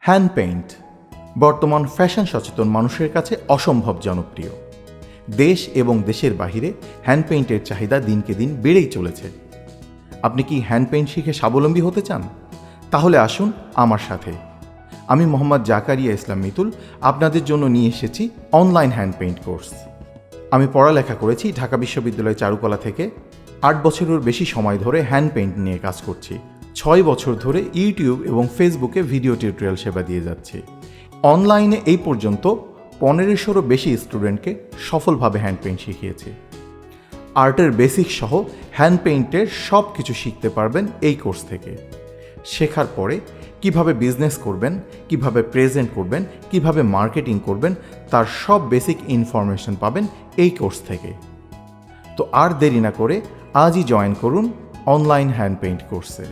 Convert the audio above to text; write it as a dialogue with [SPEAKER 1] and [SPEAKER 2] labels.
[SPEAKER 1] Hand paint বর্তমান fashion সচেতন মানুষের কাছে অসম্ভব জনপ্রিয়। দেশ এবং দেশের বাহিরে হ্যান্ড পেইন্টের চাহিদা দিনকে দিন বেড়েই চলেছে। আপনি কি হ্যান্ড পেইন্ট শিখে স্বাবলম্বী হতে চান? তাহলে আসুন আমার সাথে। আমি মোহাম্মদ জাকারিয়া ইসলাম মিতুল আপনাদের জন্য নিয়ে এসেছি অনলাইন হ্যান্ড পেইন্ট কোর্স। আমি পড়ালেখা করেছি ঢাকা বিশ্ববিদ্যালয় চারুকলা থেকে। 8 বছরের বেশি সময় ধরে হ্যান্ড পেইন্ট নিয়ে কাজ করছি। 6 বছর ধরে ইউটিউব এবং ফেসবুকে ভিডিও টিউটোরিয়াল সেবা দিয়ে যাচ্ছি। অনলাইনে এই পর্যন্ত 1500-এরও বেশি স্টুডেন্টকে সফলভাবে হ্যান্ড পেইন্ট শিখিয়েছি। আর্টের বেসিক সহ হ্যান্ড পেইন্টের সব কিছু শিখতে পারবেন এই কোর্স থেকে। শেখার পরে কিভাবে বিজনেস করবেন, কিভাবে প্রেজেন্ট করবেন, কিভাবে মার্কেটিং করবেন, তার সব বেসিক ইনফরমেশন পাবেন এই কোর্স থেকে। তো আর দেরি না করে আজই জয়েন করুন অনলাইন হ্যান্ড পেইন্ট কোর্সে।